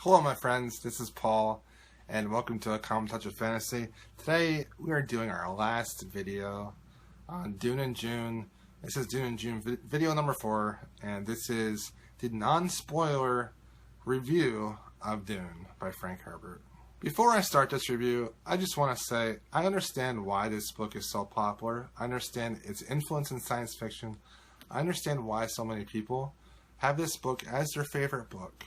Hello my friends, this is Paul, and welcome to A Calm Touch of Fantasy. Today we are doing our last video on Dune and June. This is Dune and June video number 4, and this is the non-spoiler review of Dune by Frank Herbert. Before I start this review, I just want to say I understand why this book is so popular. I understand its influence in science fiction. I understand why so many people have this book as their favorite book.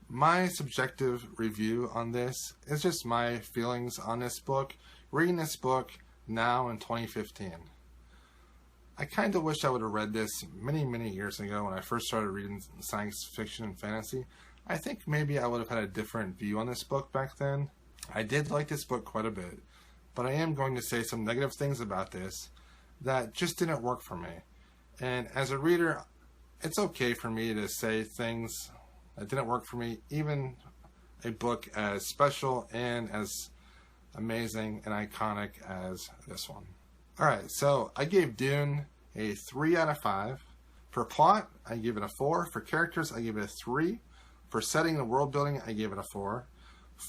My subjective review on this is just my feelings on this book, reading this book now in 2015. I kind of wish I would have read this many years ago when I first started reading science fiction and fantasy. I think maybe I would have had a different view on this book back then. I did like this book quite a bit, but I am going to say some negative things about this that just didn't work for me. And as a reader, it's okay for me to say things that didn't work for me, even a book as special and as amazing and iconic as this one. Alright, so I gave Dune a 3 out of 5. For plot, I gave it a 4. For characters, I gave it a 3. For setting and world building, I gave it a 4.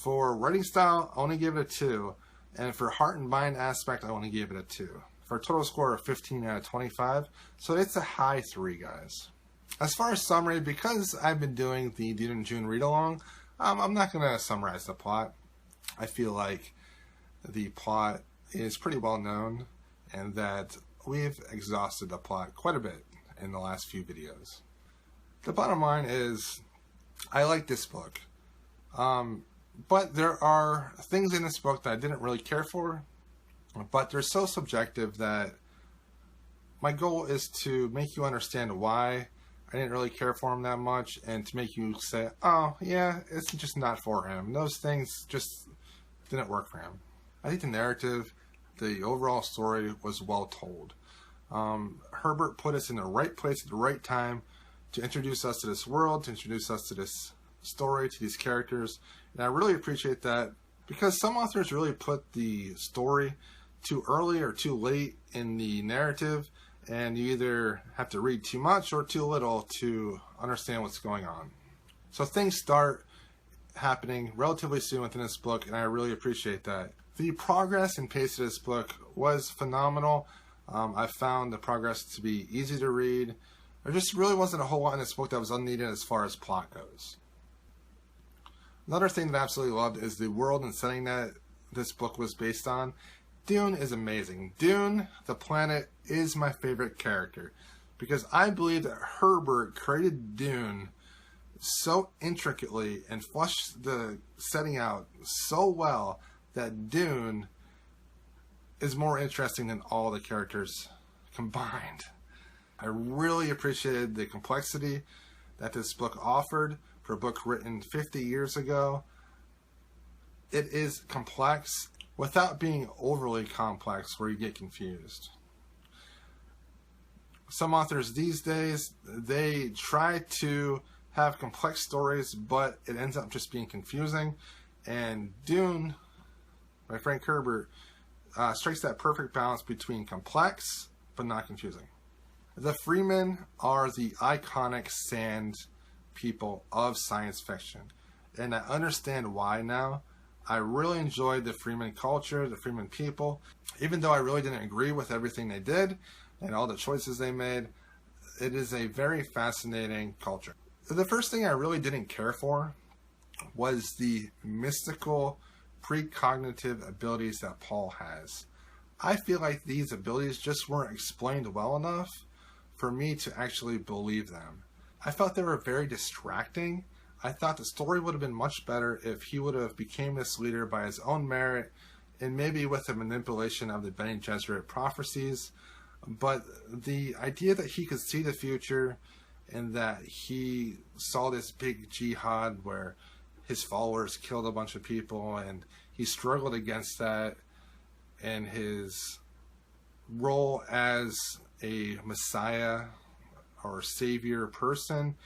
For writing style, I only gave it a 2. And for heart and mind aspect, I only gave it a 2. For a total score of 15 out of 25. So it's a high 3, guys. As far as summary, because I've been doing the Dune and June read-along, I'm not going to summarize the plot. I feel like the plot is pretty well known and that we've exhausted the plot quite a bit in the last few videos. The bottom line is, I like this book, but there are things in this book that I didn't really care for, but they're so subjective that my goal is to make you understand why I didn't really care for him that much, and to make you say, oh yeah, it's just not for him. Those things just didn't work for him. I think the narrative, the overall story was well told. Herbert put us in the right place at the right time to introduce us to this world, to introduce us to this story, to these characters, and I really appreciate that, because some authors really put the story too early or too late in the narrative, and you either have to read too much or too little to understand what's going on. So things start happening relatively soon within this book, and I really appreciate that. The progress and pace of this book was phenomenal. I found the progress to be easy to read. There just really wasn't a whole lot in this book that was unneeded as far as plot goes. Another thing that I absolutely loved is the world and setting that this book was based on. Dune is amazing. Dune, the planet, is my favorite character because I believe that Herbert created Dune so intricately and fleshed the setting out so well that Dune is more interesting than all the characters combined. I really appreciated the complexity that this book offered for a book written 50 years ago. It is complex without being overly complex where you get confused. Some authors these days, they try to have complex stories, but it ends up just being confusing. And Dune, by Frank Herbert, strikes that perfect balance between complex, but not confusing. The Freemen are the iconic sand people of science fiction, and I understand why now. I really enjoyed the Freeman culture, the Freeman people. Even though I really didn't agree with everything they did and all the choices they made, it is a very fascinating culture. The first thing I really didn't care for was the mystical, precognitive abilities that Paul has. I feel like these abilities just weren't explained well enough for me to actually believe them. I felt they were very distracting. I thought the story would have been much better if he would have became this leader by his own merit and maybe with the manipulation of the Bene Gesserit prophecies. But the idea that he could see the future and that he saw this big jihad where his followers killed a bunch of people and he struggled against that, and his role as a messiah or savior person,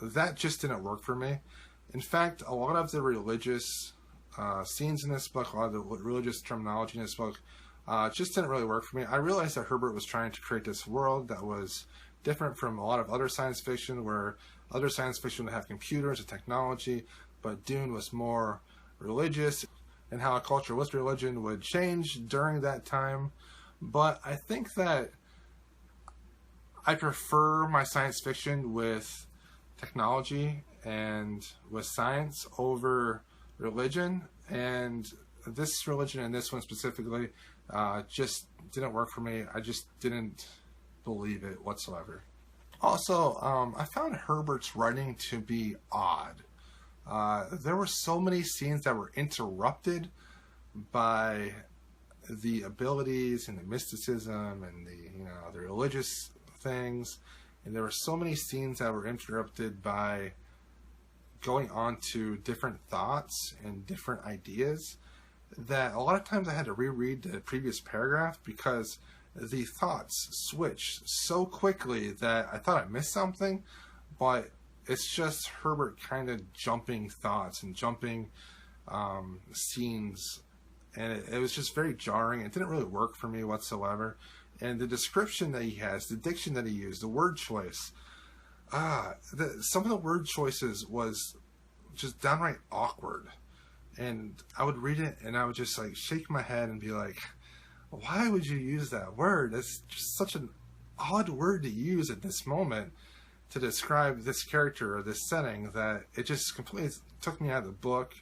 that just didn't work for me. In fact, a lot of the religious scenes in this book, a lot of the religious terminology in this book, just didn't really work for me. I realized that Herbert was trying to create this world that was different from a lot of other science fiction where Other science fiction would have computers and technology, but Dune was more religious, and how a culture with religion would change during that time. But I think that I prefer my science fiction with technology and with science over religion, and this religion and this one specifically just didn't work for me. I just didn't believe it whatsoever. Also, I found Herbert's writing to be odd. There were so many scenes that were interrupted by the abilities and the mysticism and the religious things, and there were so many scenes that were interrupted by going on to different thoughts and different ideas that a lot of times I had to reread the previous paragraph because the thoughts switched so quickly that I thought I missed something, but it's just Herbert kind of jumping thoughts and jumping scenes, and it was just very jarring. It didn't really work for me whatsoever. And the description that he has, the diction that he used, the word choice, some of the word choices was just downright awkward. And I would read it and I would just like shake my head and be like, why would you use that word? That's just such an odd word to use at this moment to describe this character or this setting, that it just completely took me out of the book,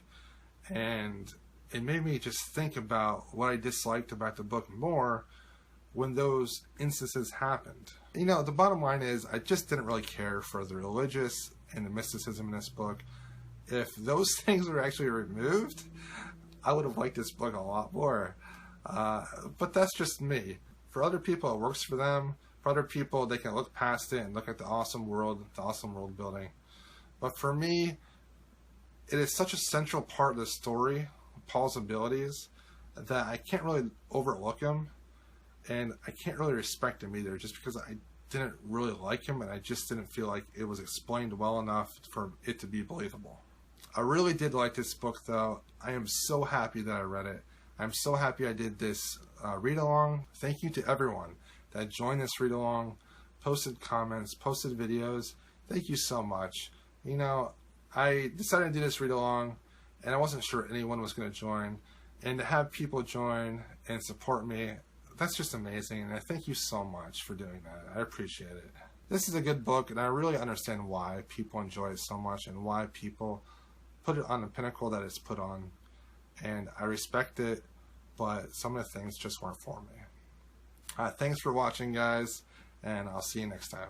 and it made me just think about what I disliked about the book more when those instances happened. You know, the bottom line is I just didn't really care for the religious and the mysticism in this book. If those things were actually removed, I would have liked this book a lot more. But that's just me. For other people, it works for them. For other people, they can look past it and look at the awesome world building. But for me, it is such a central part of the story, Paul's abilities, that I can't really overlook him, and I can't really respect him either, just because I didn't really like him and I just didn't feel like it was explained well enough for it to be believable. I really did like this book though. I am so happy that I read it. I'm so happy I did this read-along. Thank you to everyone that joined this read-along, posted comments, posted videos. Thank you so much. You know, I decided to do this read-along and I wasn't sure anyone was going to join. And to have people join and support me, that's just amazing. And I thank you so much for doing that. I appreciate it. This is a good book, and I really understand why people enjoy it so much and why people put it on the pinnacle that it's put on. And I respect it, but some of the things just weren't for me. Thanks for watching, guys, and I'll see you next time.